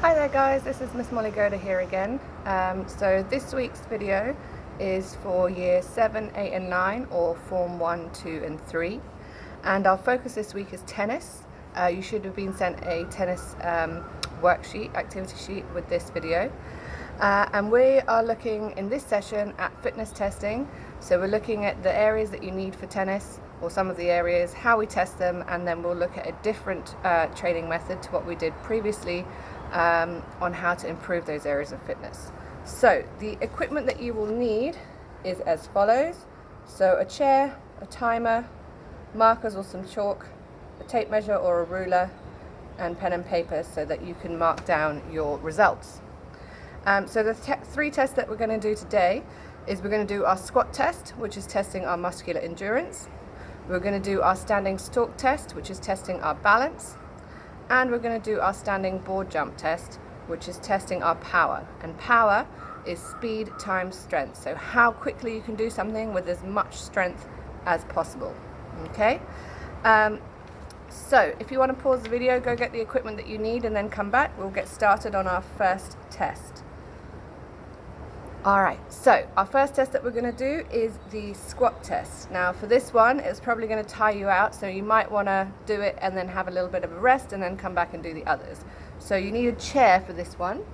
Hi there guys, this is Miss Molly Goda here again. So this week's video is for year 7, 8 and 9 or form 1, 2 and 3, and our focus this week is tennis. You should have been sent a tennis worksheet, activity sheet with this video, and we are looking in this session at fitness testing. So we're looking at the areas that you need for tennis, or some of the areas, how we test them, and then we'll look at a different training method to what we did previously on how to improve those areas of fitness. So the equipment that you will need is as follows. So a chair, a timer, markers or some chalk, a tape measure or a ruler, and pen and paper so that you can mark down your results. So the three tests that we're going to do today is we're going to do our squat test, which is testing our muscular endurance. We're going to do our standing stalk test, which is testing our balance. And we're going to do our standing board jump test, which is testing our power. And power is speed times strength. So how quickly you can do something with as much strength as possible. Okay? So if you want to pause the video, go get the equipment that you need and then come back. We'll get started on our first test. Alright, so our first test that we're going to do is the squat test. Now for this one, it's probably going to tire you out, so you might want to do it and then have a little bit of a rest and then come back and do the others. So you need a chair for this one.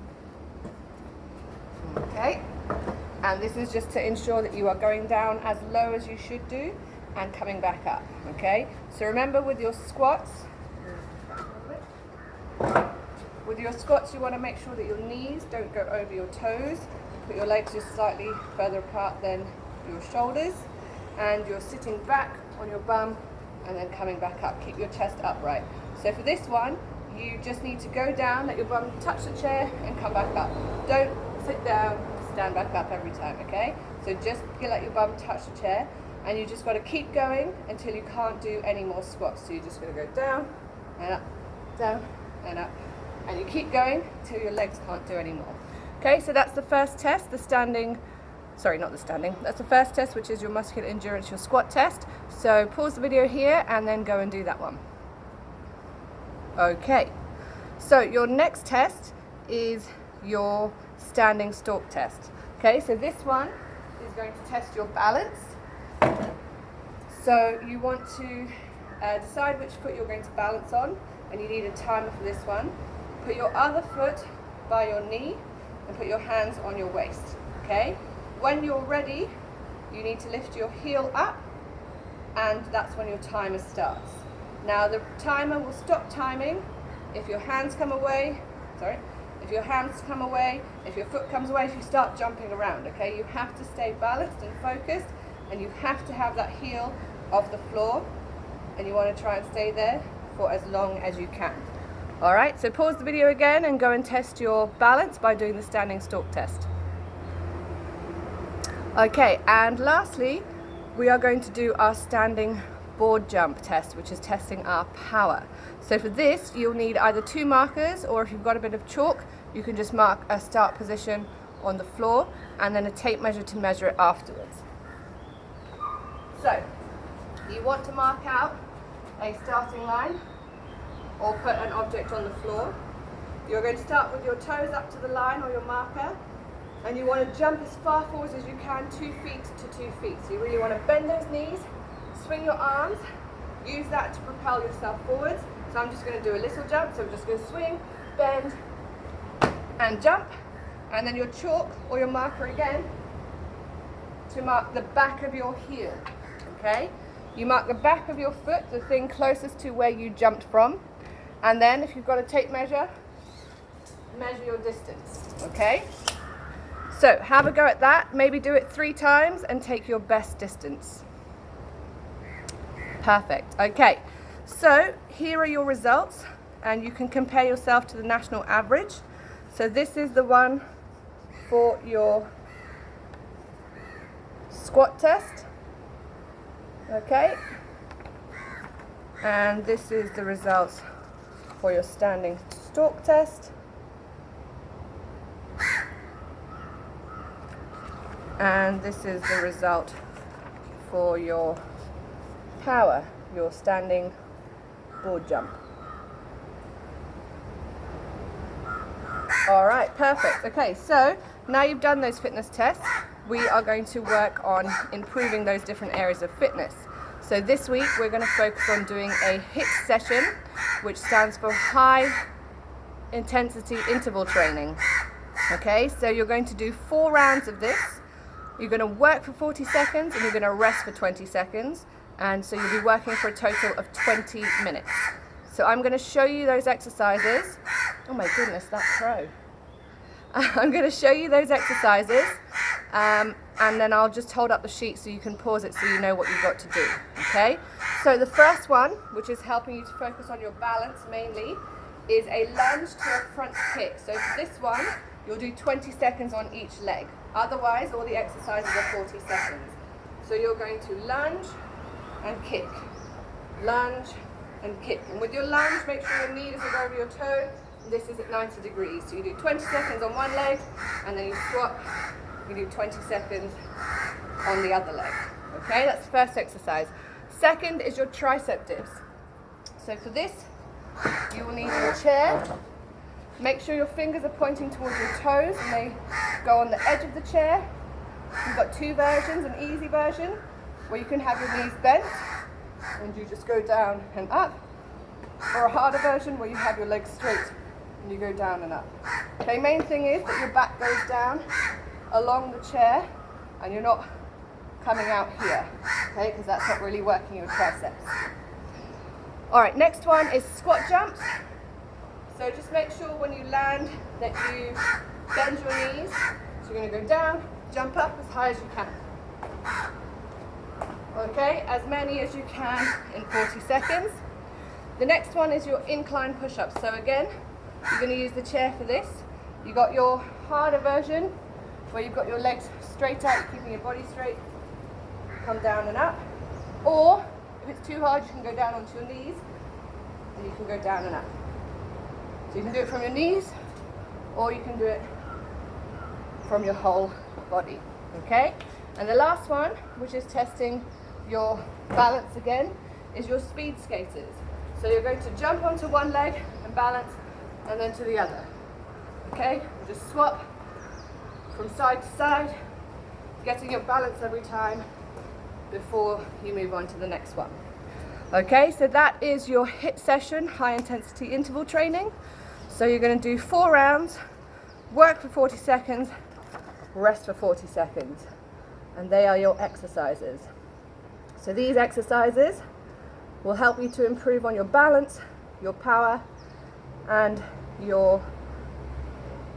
Okay, and this is just to ensure that you are going down as low as you should do and coming back up. Okay, so remember with your squats, you want to make sure that your knees don't go over your toes. Put your legs just slightly further apart than your shoulders, and you're sitting back on your bum and then coming back up. Keep your chest upright. So for this one, you just need to go down, let your bum touch the chair and come back up. Don't sit down, stand back up every time, okay? So just let your bum touch the chair, and you just got to keep going until you can't do any more squats. So you're just going to go down and up, down and up, and you keep going until your legs can't do any more. Okay, so that's the first test, that's the first test, which is your muscular endurance, your squat test. So pause the video here and then go and do that one. Okay, so your next test is your standing stalk test. Okay, so this one is going to test your balance. So you want to decide which foot you're going to balance on, and you need a timer for this one. Put your other foot by your knee and put your hands on your waist. Okay? When you're ready, you need to lift your heel up, and that's when your timer starts. Now the timer will stop timing if your hands come away, if your foot comes away, if you start jumping around. Okay? You have to stay balanced and focused, and you have to have that heel off the floor, and you want to try and stay there for as long as you can. Alright, so pause the video again and go and test your balance by doing the standing stalk test. Okay, and lastly, we are going to do our standing board jump test, which is testing our power. So for this, you'll need either two markers, or if you've got a bit of chalk, you can just mark a start position on the floor and then a tape measure to measure it afterwards. So, you want to mark out a starting line or put an object on the floor. You're going to start with your toes up to the line or your marker, and you want to jump as far forward as you can, 2 feet to 2 feet. So you really want to bend those knees, swing your arms, use that to propel yourself forwards. So I'm just going to do a little jump, so I'm just going to swing, bend, and jump, and then your chalk or your marker again to mark the back of your heel. Okay? You mark the back of your foot, the thing closest to where you jumped from. And then if you've got a tape measure, measure your distance, okay? So have a go at that. Maybe do it 3 times and take your best distance. Perfect. Okay, so here are your results, and you can compare yourself to the national average. So this is the one for your squat test, okay? And this is the results for your standing stalk test, and this is the result for your power, your standing board jump. All right, perfect. Okay, so now you've done those fitness tests, we are going to work on improving those different areas of fitness. So this week we're going to focus on doing a HIIT session, which stands for high intensity interval training. Okay, so you're going to do 4 rounds of this. You're going to work for 40 seconds and you're going to rest for 20 seconds. And so you'll be working for a total of 20 minutes. So I'm going to show you those exercises. Oh my goodness, that crow. I'm going to show you those exercises and then I'll just hold up the sheet so you can pause it so you know what you've got to do. Okay, so the first one, which is helping you to focus on your balance mainly, is a lunge to a front kick. So for this one, you'll do 20 seconds on each leg. Otherwise, all the exercises are 40 seconds. So you're going to lunge and kick, lunge and kick. And with your lunge, make sure your knee doesn't go over your toe. This is at 90 degrees. So you do 20 seconds on one leg, and then you swap, you do 20 seconds on the other leg. Okay, that's the first exercise. Second is your tricep dips. So for this, you will need your chair. Make sure your fingers are pointing towards your toes and they go on the edge of the chair. You've got 2 versions, an easy version where you can have your knees bent and you just go down and up, or a harder version where you have your legs straight and you go down and up. Okay, main thing is that your back goes down along the chair and you're not coming out here, okay, because that's not really working your triceps. All right, next one is squat jumps. So just make sure when you land that you bend your knees. So you're going to go down, jump up as high as you can. Okay, as many as you can in 40 seconds. The next one is your incline push-ups. So again, you're going to use the chair for this. You got your harder version where you've got your legs straight out, you're keeping your body straight. Come down and up. Or if it's too hard, you can go down onto your knees and you can go down and up. So you can do it from your knees or you can do it from your whole body. Okay? And the last one, which is testing your balance again, is your speed skaters. So you're going to jump onto one leg and balance, and then to the other. Okay? Just swap from side to side, getting your balance every time before you move on to the next one. Okay, so that is your HIIT session, high intensity interval training. So you're going to do 4 rounds, work for 40 seconds, rest for 40 seconds. And they are your exercises. So these exercises will help you to improve on your balance, your power, and your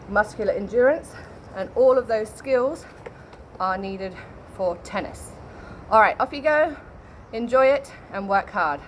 muscular endurance. And all of those skills are needed for tennis. All right, off you go, enjoy it, and work hard.